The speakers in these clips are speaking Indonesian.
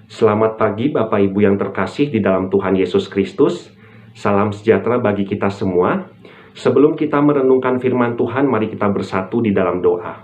Selamat pagi Bapak Ibu yang terkasih di dalam Tuhan Yesus Kristus. Salam sejahtera bagi kita semua. Sebelum kita merenungkan firman Tuhan, mari kita bersatu di dalam doa.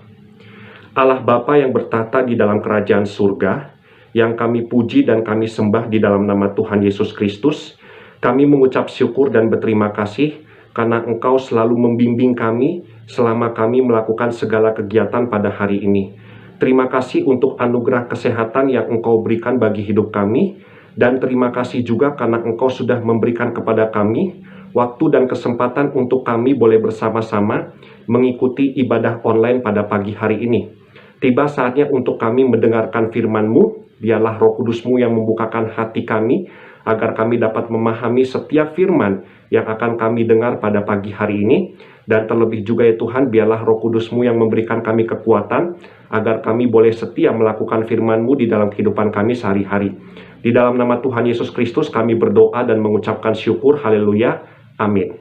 Allah Bapa yang bertata di dalam kerajaan surga, yang kami puji dan kami sembah di dalam nama Tuhan Yesus Kristus, kami mengucap syukur dan berterima kasih karena Engkau selalu membimbing kami selama kami melakukan segala kegiatan pada hari ini. Terima kasih untuk anugerah kesehatan yang Engkau berikan bagi hidup kami, dan terima kasih juga karena Engkau sudah memberikan kepada kami waktu dan kesempatan untuk kami boleh bersama-sama mengikuti ibadah online pada pagi hari ini. Tiba saatnya untuk kami mendengarkan firman-Mu. Biarlah Roh Kudus-Mu yang membukakan hati kami, agar kami dapat memahami setiap firman yang akan kami dengar pada pagi hari ini. Dan terlebih juga ya Tuhan, biarlah Roh Kudus-Mu yang memberikan kami kekuatan, agar kami boleh setia melakukan firman-Mu di dalam kehidupan kami sehari-hari. Di dalam nama Tuhan Yesus Kristus kami berdoa dan mengucapkan syukur, haleluya, amin.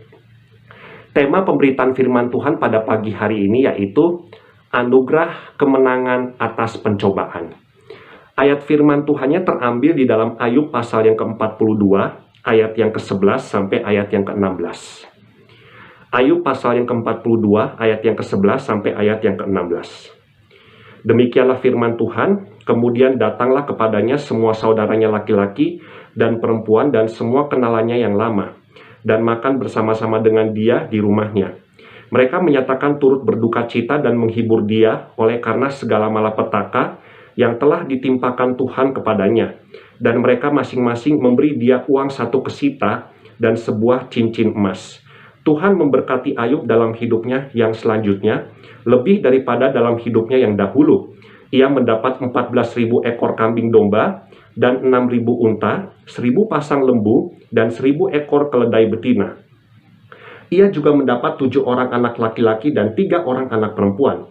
Tema pemberitaan firman Tuhan pada pagi hari ini yaitu anugerah kemenangan atas pencobaan. Ayat firman Tuhannya terambil di dalam Ayub pasal yang ke-42, ayat yang ke-11 sampai ayat yang ke-16. Ayub pasal yang ke-42, ayat yang ke-11 sampai ayat yang ke-16. Demikianlah firman Tuhan, kemudian datanglah kepadanya semua saudaranya laki-laki dan perempuan dan semua kenalannya yang lama, dan makan bersama-sama dengan dia di rumahnya. Mereka menyatakan turut berduka cita dan menghibur dia oleh karena segala malapetaka yang telah ditimpakan Tuhan kepadanya. Dan mereka masing-masing memberi dia uang 1 kesita dan sebuah cincin emas. Tuhan memberkati Ayub dalam hidupnya yang selanjutnya, lebih daripada dalam hidupnya yang dahulu. Ia mendapat 14.000 ekor kambing domba, dan 6.000 unta, 1.000 pasang lembu, dan 1.000 ekor keledai betina. Ia juga mendapat 7 orang anak laki-laki dan 3 orang anak perempuan.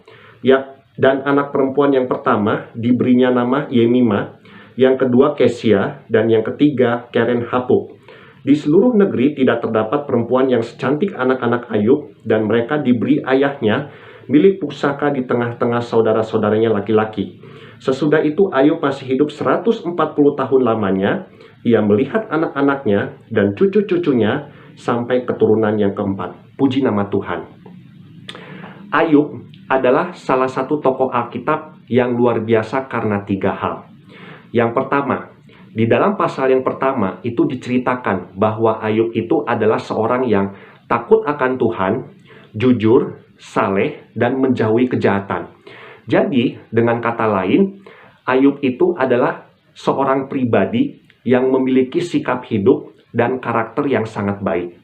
Dan anak perempuan yang pertama diberinya nama Yemima, yang kedua Kesia, dan yang ketiga Keren Hapuk. Di seluruh negeri tidak terdapat perempuan yang secantik anak-anak Ayub, dan mereka diberi ayahnya milik pusaka di tengah-tengah saudara-saudaranya laki-laki. Sesudah itu Ayub masih hidup 140 tahun lamanya. Ia melihat anak-anaknya dan cucu-cucunya sampai keturunan yang keempat. Puji nama Tuhan. Ayub adalah salah satu tokoh Alkitab yang luar biasa karena 3 hal. Yang pertama, di dalam pasal yang pertama itu diceritakan bahwa Ayub itu adalah seorang yang takut akan Tuhan, jujur, saleh, dan menjauhi kejahatan. Jadi, dengan kata lain, Ayub itu adalah seorang pribadi yang memiliki sikap hidup dan karakter yang sangat baik.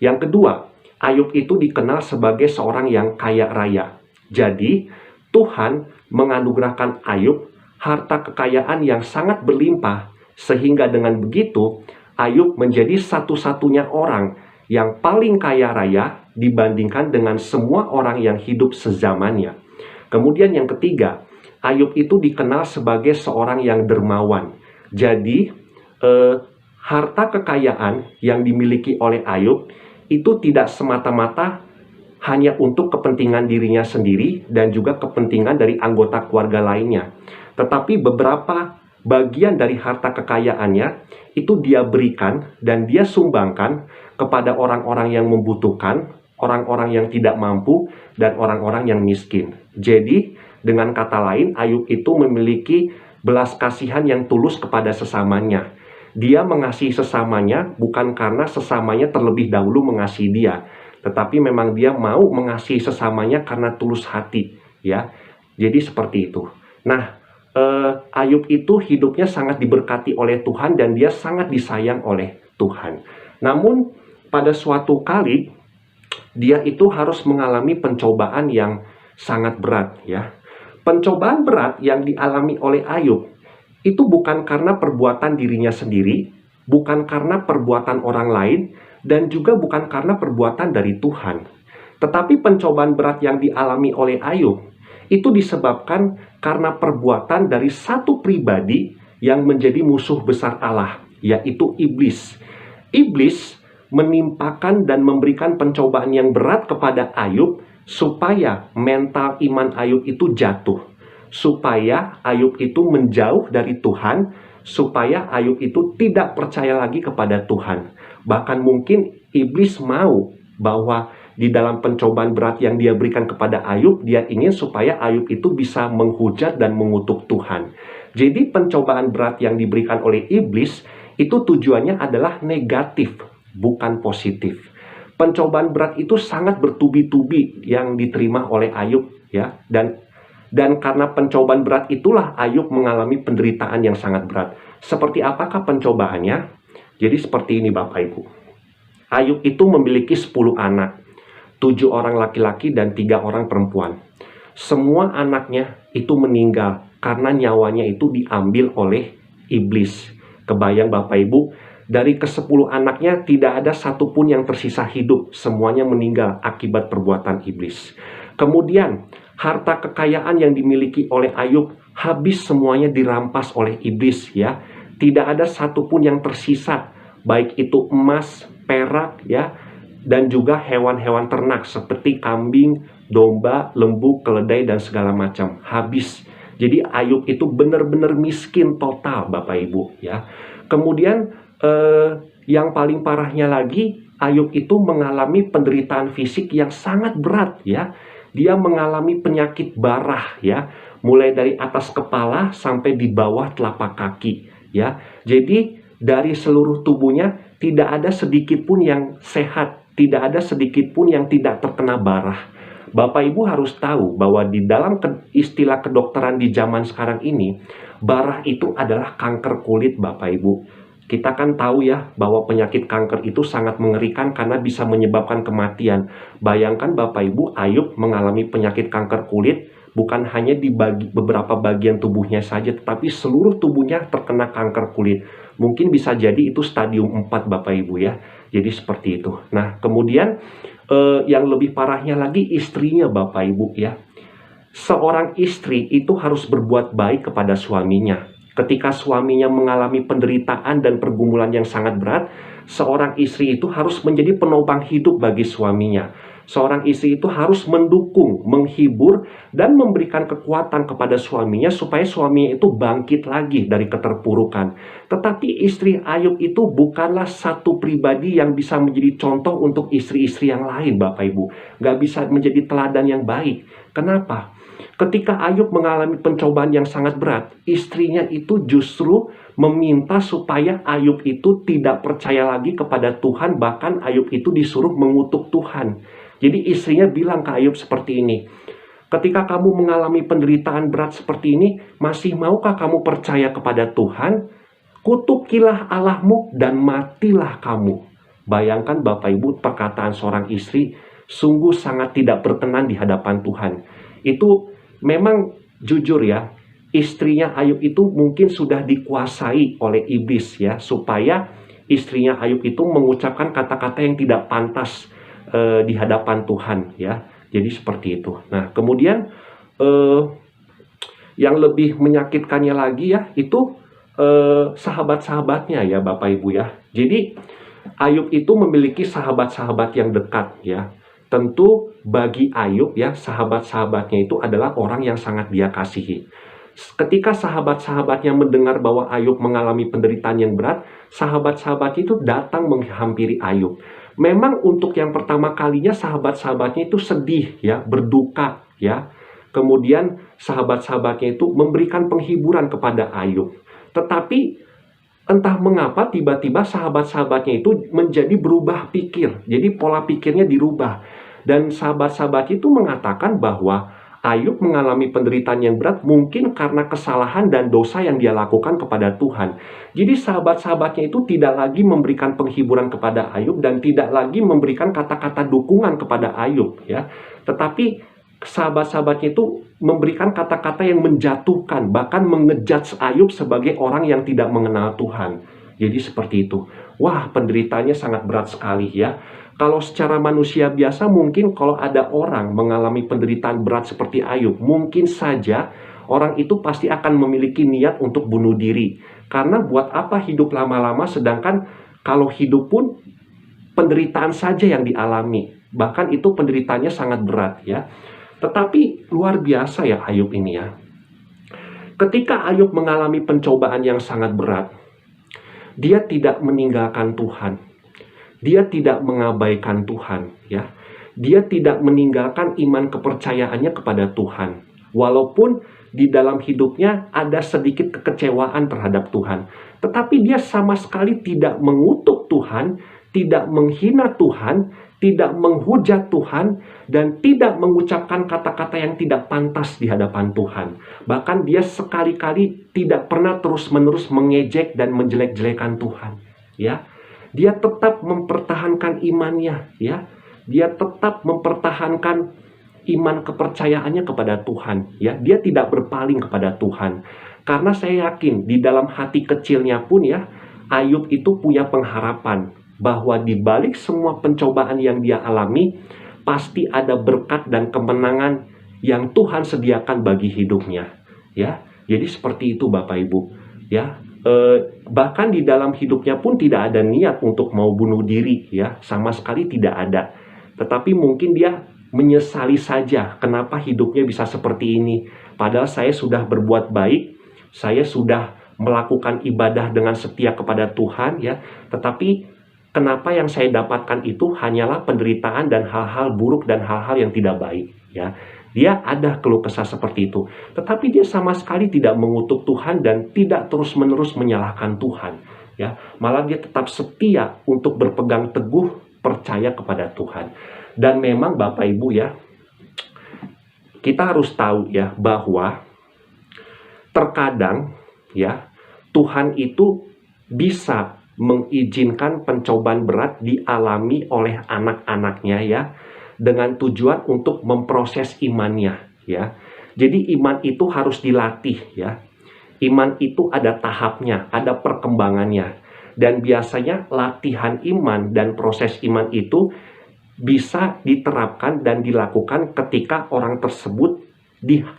Yang kedua, Ayub itu dikenal sebagai seorang yang kaya raya. Jadi, Tuhan menganugerahkan Ayub harta kekayaan yang sangat berlimpah, sehingga dengan begitu, Ayub menjadi satu-satunya orang yang paling kaya raya dibandingkan dengan semua orang yang hidup sezamannya. Kemudian yang ketiga, Ayub itu dikenal sebagai seorang yang dermawan. Jadi, harta kekayaan yang dimiliki oleh Ayub itu tidak semata-mata hanya untuk kepentingan dirinya sendiri dan juga kepentingan dari anggota keluarga lainnya. Tetapi beberapa bagian dari harta kekayaannya itu dia berikan dan dia sumbangkan kepada orang-orang yang membutuhkan, orang-orang yang tidak mampu, dan orang-orang yang miskin. Jadi, dengan kata lain, Ayub itu memiliki belas kasihan yang tulus kepada sesamanya. Dia mengasihi sesamanya bukan karena sesamanya terlebih dahulu mengasihi dia, tetapi memang dia mau mengasihi sesamanya karena tulus hati, ya. Jadi seperti itu. Nah, Ayub itu hidupnya sangat diberkati oleh Tuhan dan dia sangat disayang oleh Tuhan. Namun pada suatu kali dia itu harus mengalami pencobaan yang sangat berat, ya. Pencobaan berat yang dialami oleh Ayub itu bukan karena perbuatan dirinya sendiri, bukan karena perbuatan orang lain, dan juga bukan karena perbuatan dari Tuhan. Tetapi pencobaan berat yang dialami oleh Ayub itu disebabkan karena perbuatan dari satu pribadi yang menjadi musuh besar Allah, yaitu iblis. Iblis menimpakan dan memberikan pencobaan yang berat kepada Ayub supaya mental iman Ayub itu jatuh, supaya Ayub itu menjauh dari Tuhan, supaya Ayub itu tidak percaya lagi kepada Tuhan. Bahkan mungkin iblis mau bahwa di dalam pencobaan berat yang dia berikan kepada Ayub, dia ingin supaya Ayub itu bisa menghujat dan mengutuk Tuhan. Jadi pencobaan berat yang diberikan oleh iblis itu tujuannya adalah negatif, bukan positif. Pencobaan berat itu sangat bertubi-tubi yang diterima oleh Ayub, ya. Dan karena pencobaan berat itulah Ayub mengalami penderitaan yang sangat berat. Seperti apakah pencobaannya? Jadi seperti ini Bapak Ibu. Ayub itu memiliki 10 anak, 7 orang laki-laki dan 3 orang perempuan. Semua anaknya itu meninggal karena nyawanya itu diambil oleh iblis. Kebayang Bapak Ibu, dari ke-10 anaknya tidak ada satupun yang tersisa hidup. Semuanya meninggal akibat perbuatan iblis. Kemudian harta kekayaan yang dimiliki oleh Ayub habis semuanya dirampas oleh iblis, ya. Tidak ada satupun yang tersisa, baik itu emas, perak, ya, dan juga hewan-hewan ternak seperti kambing, domba, lembu, keledai dan segala macam habis. Jadi Ayub itu benar-benar miskin total Bapak Ibu, ya. Kemudian yang paling parahnya lagi, Ayub itu mengalami penderitaan fisik yang sangat berat, ya. Dia mengalami penyakit barah, ya, mulai dari atas kepala sampai di bawah telapak kaki, ya. Jadi dari seluruh tubuhnya tidak ada sedikit pun yang sehat, tidak ada sedikit pun yang tidak terkena barah. Bapak Ibu harus tahu bahwa di dalam istilah kedokteran di zaman sekarang ini, barah itu adalah kanker kulit Bapak Ibu. Kita kan tahu ya bahwa penyakit kanker itu sangat mengerikan karena bisa menyebabkan kematian. Bayangkan Bapak Ibu, Ayub mengalami penyakit kanker kulit bukan hanya di beberapa bagian tubuhnya saja, tetapi seluruh tubuhnya terkena kanker kulit. Mungkin bisa jadi itu stadium 4 Bapak Ibu ya. Jadi seperti itu. Nah, kemudian yang lebih parahnya lagi istrinya Bapak Ibu ya. Seorang istri itu harus berbuat baik kepada suaminya. Ketika suaminya mengalami penderitaan dan pergumulan yang sangat berat, seorang istri itu harus menjadi penopang hidup bagi suaminya. Seorang istri itu harus mendukung, menghibur, dan memberikan kekuatan kepada suaminya supaya suaminya itu bangkit lagi dari keterpurukan. Tetapi istri Ayub itu bukanlah satu pribadi yang bisa menjadi contoh untuk istri-istri yang lain, Bapak Ibu. Gak bisa menjadi teladan yang baik. Kenapa? Ketika Ayub mengalami pencobaan yang sangat berat, istrinya itu justru meminta supaya Ayub itu tidak percaya lagi kepada Tuhan, bahkan Ayub itu disuruh mengutuk Tuhan. Jadi istrinya bilang ke Ayub seperti ini, ketika kamu mengalami penderitaan berat seperti ini, masih maukah kamu percaya kepada Tuhan? Kutukilah Allahmu dan matilah kamu. Bayangkan Bapak Ibu, perkataan seorang istri sungguh sangat tidak berkenan di hadapan Tuhan. Itu memang jujur ya, istrinya Ayub itu mungkin sudah dikuasai oleh iblis ya, supaya istrinya Ayub itu mengucapkan kata-kata yang tidak pantas di hadapan Tuhan ya. Jadi seperti itu. Nah, kemudian yang lebih menyakitkannya lagi ya, itu sahabat-sahabatnya ya Bapak Ibu ya. Jadi Ayub itu memiliki sahabat-sahabat yang dekat ya. Tentu bagi Ayub ya, sahabat-sahabatnya itu adalah orang yang sangat dia kasihi. Ketika sahabat-sahabatnya mendengar bahwa Ayub mengalami penderitaan yang berat, sahabat-sahabatnya itu datang menghampiri Ayub. Memang untuk yang pertama kalinya sahabat-sahabatnya itu sedih ya, berduka ya. Kemudian sahabat-sahabatnya itu memberikan penghiburan kepada Ayub. Tetapi entah mengapa tiba-tiba sahabat-sahabatnya itu menjadi berubah pikir. Jadi pola pikirnya dirubah. Dan sahabat-sahabatnya itu mengatakan bahwa Ayub mengalami penderitaan yang berat mungkin karena kesalahan dan dosa yang dia lakukan kepada Tuhan. Jadi sahabat-sahabatnya itu tidak lagi memberikan penghiburan kepada Ayub dan tidak lagi memberikan kata-kata dukungan kepada Ayub ya. Tetapi sahabat-sahabatnya itu memberikan kata-kata yang menjatuhkan, bahkan mengejudge Ayub sebagai orang yang tidak mengenal Tuhan. Jadi seperti itu. Wah, penderitaannya sangat berat sekali ya. Kalau secara manusia biasa mungkin kalau ada orang mengalami penderitaan berat seperti Ayub, mungkin saja orang itu pasti akan memiliki niat untuk bunuh diri. Karena buat apa hidup lama-lama sedangkan kalau hidup pun penderitaan saja yang dialami. Bahkan itu penderitaannya sangat berat ya. Tetapi luar biasa ya Ayub ini ya. Ketika Ayub mengalami pencobaan yang sangat berat, dia tidak meninggalkan Tuhan. Dia tidak mengabaikan Tuhan, ya. Dia tidak meninggalkan iman kepercayaannya kepada Tuhan. Walaupun di dalam hidupnya ada sedikit kekecewaan terhadap Tuhan, tetapi dia sama sekali tidak mengutuk Tuhan, tidak menghina Tuhan, tidak menghujat Tuhan, dan tidak mengucapkan kata-kata yang tidak pantas di hadapan Tuhan. Bahkan dia sekali-kali tidak pernah terus-menerus mengejek dan menjelek-jelekan Tuhan, ya. Dia tetap mempertahankan imannya, ya. Dia tetap mempertahankan iman kepercayaannya kepada Tuhan, ya. Dia tidak berpaling kepada Tuhan. Karena saya yakin di dalam hati kecilnya pun, ya, Ayub itu punya pengharapan bahwa di balik semua pencobaan yang dia alami, pasti ada berkat dan kemenangan yang Tuhan sediakan bagi hidupnya, ya. Jadi seperti itu Bapak Ibu, ya. Bahkan di dalam hidupnya pun tidak ada niat untuk mau bunuh diri, ya, sama sekali tidak ada. Tetapi mungkin dia menyesali saja kenapa hidupnya bisa seperti ini. Padahal saya sudah berbuat baik, saya sudah melakukan ibadah dengan setia kepada Tuhan, ya. Tetapi kenapa yang saya dapatkan itu hanyalah penderitaan dan hal-hal buruk dan hal-hal yang tidak baik, ya. Dia ada keluh kesah seperti itu, tetapi dia sama sekali tidak mengutuk Tuhan dan tidak terus-menerus menyalahkan Tuhan, ya. Malah dia tetap setia untuk berpegang teguh percaya kepada Tuhan. Dan memang Bapak Ibu, ya, kita harus tahu, ya, bahwa terkadang, ya, Tuhan itu bisa mengizinkan pencobaan berat dialami oleh anak-anaknya, ya, dengan tujuan untuk memproses imannya, ya. Jadi iman itu harus dilatih, ya. Iman itu ada tahapnya, ada perkembangannya. Dan biasanya latihan iman dan proses iman itu bisa diterapkan dan dilakukan ketika orang tersebut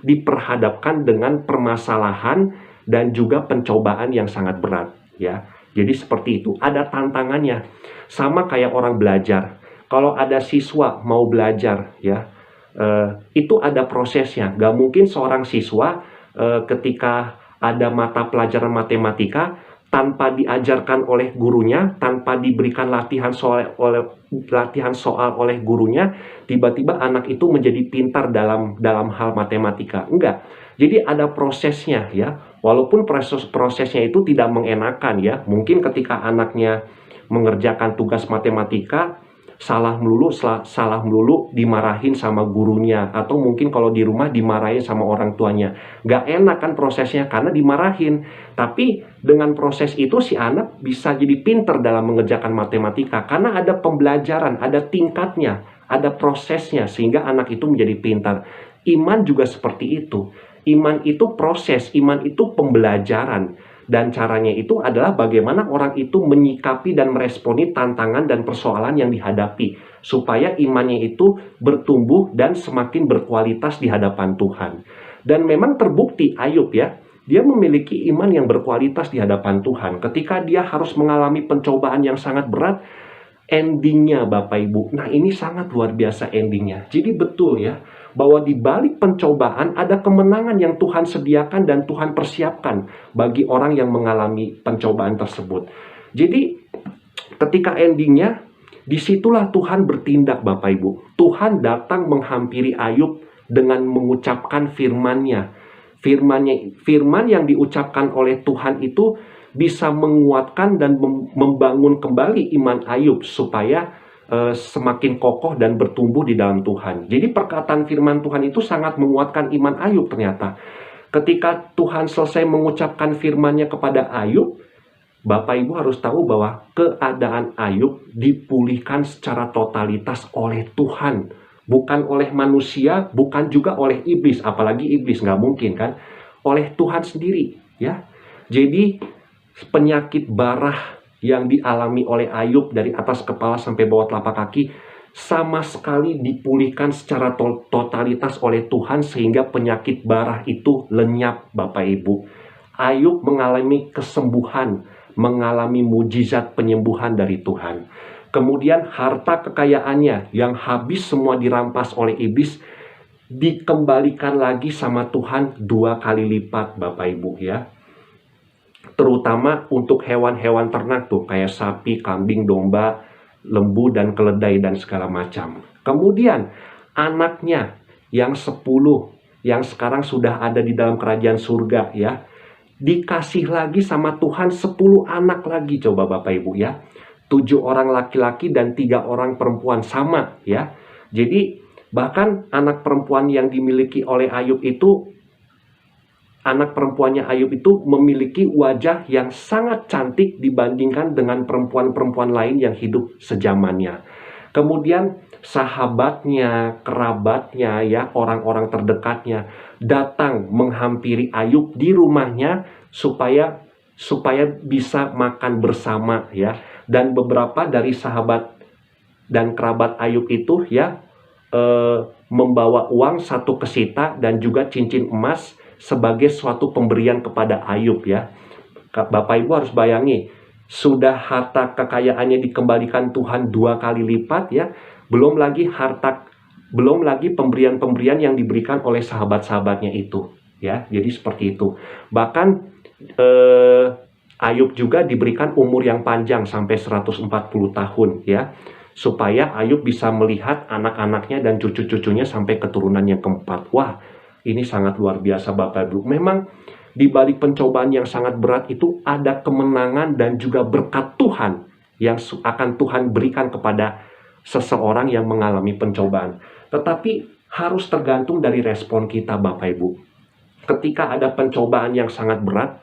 diperhadapkan dengan permasalahan dan juga pencobaan yang sangat berat, ya. Jadi seperti itu, ada tantangannya. Sama kayak orang belajar. Kalau ada siswa mau belajar, ya, itu ada prosesnya. Gak mungkin seorang siswa ketika ada mata pelajaran matematika tanpa diajarkan oleh gurunya, tanpa diberikan latihan soal oleh gurunya, tiba-tiba anak itu menjadi pintar dalam hal matematika. Enggak. Jadi ada prosesnya, ya. Walaupun prosesnya itu tidak mengenakan, ya. Mungkin ketika anaknya mengerjakan tugas matematika salah melulu dimarahin sama gurunya, atau mungkin kalau di rumah dimarahin sama orang tuanya. Gak enak kan prosesnya karena dimarahin. Tapi dengan proses itu si anak bisa jadi pinter dalam mengerjakan matematika karena ada pembelajaran, ada tingkatnya, ada prosesnya sehingga anak itu menjadi pintar. Iman juga seperti itu. Iman itu proses, iman itu pembelajaran. Dan caranya itu adalah bagaimana orang itu menyikapi dan meresponi tantangan dan persoalan yang dihadapi, supaya imannya itu bertumbuh dan semakin berkualitas di hadapan Tuhan. Dan memang terbukti Ayub, ya, dia memiliki iman yang berkualitas di hadapan Tuhan. Ketika dia harus mengalami pencobaan yang sangat berat, endingnya Bapak Ibu, nah ini sangat luar biasa endingnya. Jadi betul, ya, bahwa di balik pencobaan ada kemenangan yang Tuhan sediakan dan Tuhan persiapkan bagi orang yang mengalami pencobaan tersebut. Jadi ketika endingnya, disitulah Tuhan bertindak Bapak Ibu. Tuhan datang menghampiri Ayub dengan mengucapkan firman-Nya. Firman yang diucapkan oleh Tuhan itu bisa menguatkan dan membangun kembali iman Ayub supaya semakin kokoh dan bertumbuh di dalam Tuhan. Jadi perkataan firman Tuhan itu sangat menguatkan iman Ayub ternyata. Ketika Tuhan selesai mengucapkan firman-Nya kepada Ayub, Bapak Ibu harus tahu bahwa keadaan Ayub dipulihkan secara totalitas oleh Tuhan. Bukan oleh manusia, bukan juga oleh iblis. Apalagi iblis, nggak mungkin kan. Oleh Tuhan sendiri, ya. Jadi penyakit barah yang dialami oleh Ayub dari atas kepala sampai bawah telapak kaki sama sekali dipulihkan secara totalitas oleh Tuhan sehingga penyakit barah itu lenyap Bapak Ibu. Ayub mengalami kesembuhan, mengalami mujizat penyembuhan dari Tuhan. Kemudian harta kekayaannya yang habis semua dirampas oleh iblis dikembalikan lagi sama Tuhan 2 kali lipat Bapak Ibu ya. Terutama untuk hewan-hewan ternak tuh kayak sapi, kambing, domba, lembu, dan keledai dan segala macam. Kemudian anaknya yang 10 yang sekarang sudah ada di dalam kerajaan surga ya, dikasih lagi sama Tuhan 10 anak lagi, coba Bapak Ibu ya. 7 orang laki-laki dan 3 orang perempuan, sama ya. Jadi bahkan anak perempuan yang dimiliki oleh Ayub itu, anak perempuannya Ayub itu memiliki wajah yang sangat cantik dibandingkan dengan perempuan-perempuan lain yang hidup sezamannya. Kemudian sahabatnya, kerabatnya ya, orang-orang terdekatnya datang menghampiri Ayub di rumahnya supaya bisa makan bersama ya. Dan beberapa dari sahabat dan kerabat Ayub itu ya membawa uang 1 kesita dan juga cincin emas sebagai suatu pemberian kepada Ayub ya. Bapak Ibu harus bayangi, sudah harta kekayaannya dikembalikan Tuhan 2 kali lipat ya, belum lagi pemberian-pemberian yang diberikan oleh sahabat-sahabatnya itu ya. Jadi seperti itu. Bahkan Ayub juga diberikan umur yang panjang sampai 140 tahun ya, supaya Ayub bisa melihat anak-anaknya dan cucu-cucunya sampai keturunan yang keempat. Wah, ini sangat luar biasa Bapak Ibu. Memang di balik pencobaan yang sangat berat itu ada kemenangan dan juga berkat Tuhan yang akan Tuhan berikan kepada seseorang yang mengalami pencobaan. Tetapi harus tergantung dari respon kita Bapak Ibu. Ketika ada pencobaan yang sangat berat,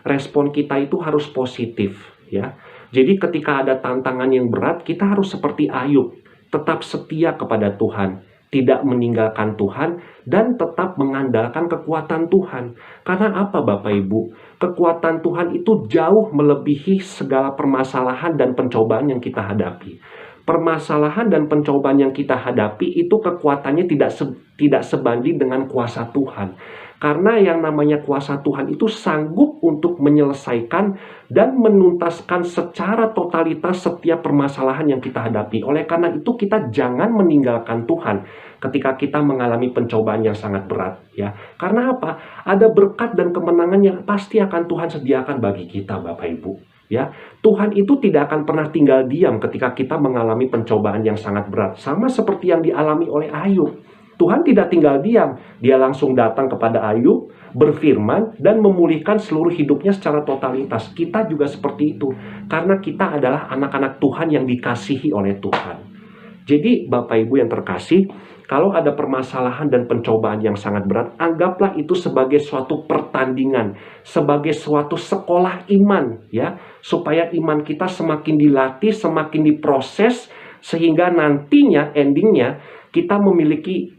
respon kita itu harus positif ya. Jadi ketika ada tantangan yang berat, kita harus seperti Ayub, tetap setia kepada Tuhan, tidak meninggalkan Tuhan, dan tetap mengandalkan kekuatan Tuhan. Karena apa Bapak Ibu? Kekuatan Tuhan itu jauh melebihi segala permasalahan dan pencobaan yang kita hadapi. Permasalahan dan pencobaan yang kita hadapi itu kekuatannya tidak sebanding dengan kuasa Tuhan. Karena yang namanya kuasa Tuhan itu sanggup untuk menyelesaikan dan menuntaskan secara totalitas setiap permasalahan yang kita hadapi. Oleh karena itu kita jangan meninggalkan Tuhan ketika kita mengalami pencobaan yang sangat berat ya. Karena apa? Ada berkat dan kemenangan yang pasti akan Tuhan sediakan bagi kita Bapak Ibu ya. Tuhan itu tidak akan pernah tinggal diam ketika kita mengalami pencobaan yang sangat berat. Sama seperti yang dialami oleh Ayub. Tuhan tidak tinggal diam, dia langsung datang kepada Ayub, berfirman, dan memulihkan seluruh hidupnya secara totalitas. Kita juga seperti itu, karena kita adalah anak-anak Tuhan yang dikasihi oleh Tuhan. Jadi Bapak Ibu yang terkasih, kalau ada permasalahan dan pencobaan yang sangat berat, anggaplah itu sebagai suatu pertandingan, sebagai suatu sekolah iman, ya, supaya iman kita semakin dilatih, semakin diproses, sehingga nantinya, endingnya, kita memiliki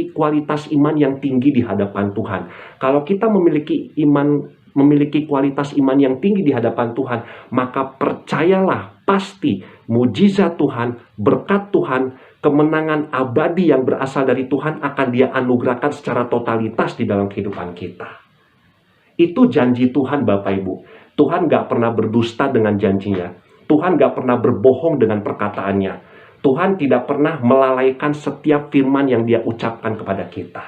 kualitas iman yang tinggi di hadapan Tuhan. Kalau kita memiliki kualitas iman yang tinggi di hadapan Tuhan, maka percayalah pasti mujizat Tuhan, berkat Tuhan, kemenangan abadi yang berasal dari Tuhan akan Dia anugerahkan secara totalitas di dalam kehidupan kita. Itu janji Tuhan Bapak Ibu. Tuhan gak pernah berdusta dengan janjinya. Tuhan gak pernah berbohong dengan perkataannya. Tuhan tidak pernah melalaikan setiap firman yang Dia ucapkan kepada kita.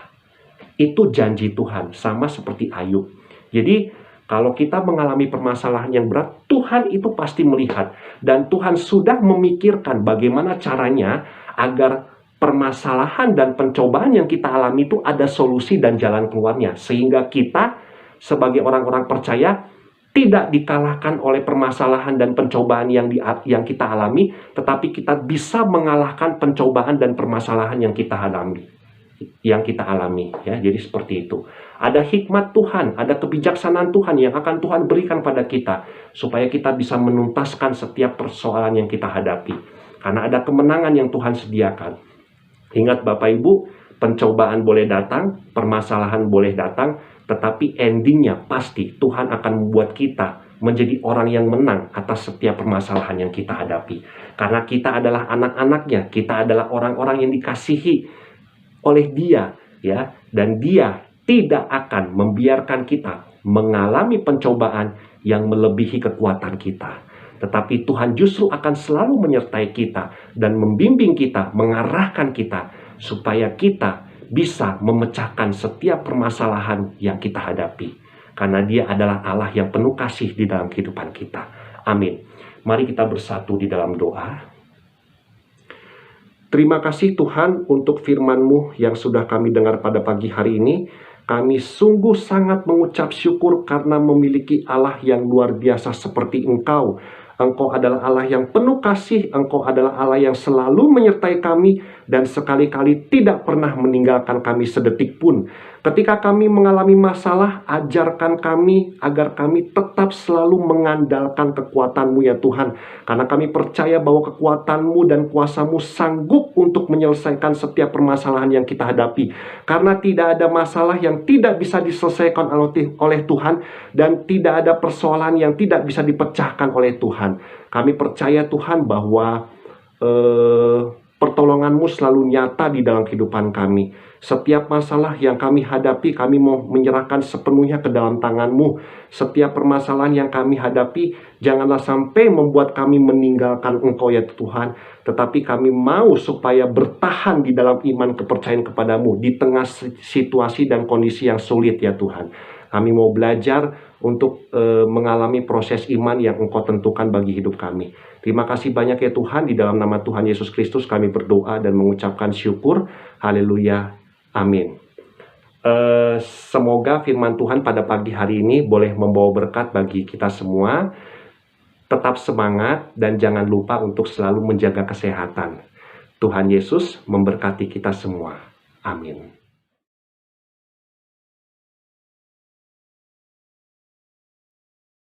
Itu janji Tuhan, sama seperti Ayub. Jadi, kalau kita mengalami permasalahan yang berat, Tuhan itu pasti melihat. Dan Tuhan sudah memikirkan bagaimana caranya agar permasalahan dan pencobaan yang kita alami itu ada solusi dan jalan keluarnya. Sehingga kita, sebagai orang-orang percaya, tidak dikalahkan oleh permasalahan dan pencobaan yang kita alami, tetapi kita bisa mengalahkan pencobaan dan permasalahan yang kita alami. Ya, jadi seperti itu. Ada hikmat Tuhan, ada kebijaksanaan Tuhan yang akan Tuhan berikan pada kita, supaya kita bisa menuntaskan setiap persoalan yang kita hadapi. Karena ada kemenangan yang Tuhan sediakan. Ingat Bapak Ibu, pencobaan boleh datang, permasalahan boleh datang, tetapi endingnya pasti Tuhan akan membuat kita menjadi orang yang menang atas setiap permasalahan yang kita hadapi. Karena kita adalah anak-anaknya, kita adalah orang-orang yang dikasihi oleh Dia, ya, dan Dia tidak akan membiarkan kita mengalami pencobaan yang melebihi kekuatan kita. tetapi Tuhan justru akan selalu menyertai kita dan membimbing kita, mengarahkan kita, supaya kita bisa memecahkan setiap permasalahan yang kita hadapi. Karena Dia adalah Allah yang penuh kasih di dalam kehidupan kita. Amin. Mari kita bersatu di dalam doa. Terima kasih Tuhan untuk firman-Mu yang sudah kami dengar pada pagi hari ini. Kami sungguh sangat mengucap syukur karena memiliki Allah yang luar biasa seperti Engkau. Engkau adalah Allah yang penuh kasih, Engkau adalah Allah yang selalu menyertai kami dan sekali-kali tidak pernah meninggalkan kami sedetik pun. Ketika kami mengalami masalah, ajarkan kami agar kami tetap selalu mengandalkan kekuatan-Mu ya Tuhan. Karena kami percaya bahwa kekuatan-Mu dan kuasa-Mu sanggup untuk menyelesaikan setiap permasalahan yang kita hadapi. Karena tidak ada masalah yang tidak bisa diselesaikan oleh Tuhan, dan tidak ada persoalan yang tidak bisa dipecahkan oleh Tuhan. Kami percaya Tuhan bahwa pertolongan-Mu selalu nyata di dalam kehidupan kami. Setiap masalah yang kami hadapi, kami mau menyerahkan sepenuhnya ke dalam tangan-Mu. Setiap permasalahan yang kami hadapi, janganlah sampai membuat kami meninggalkan Engkau ya Tuhan. Tetapi kami mau supaya bertahan di dalam iman kepercayaan kepada-Mu di tengah situasi dan kondisi yang sulit ya Tuhan. Kami mau belajar untuk mengalami proses iman yang Engkau tentukan bagi hidup kami. Terima kasih banyak ya Tuhan, di dalam nama Tuhan Yesus Kristus kami berdoa dan mengucapkan syukur. Haleluya. Amin. Semoga firman Tuhan pada pagi hari ini boleh membawa berkat bagi kita semua. Tetap semangat dan jangan lupa untuk selalu menjaga kesehatan. Tuhan Yesus memberkati kita semua. Amin.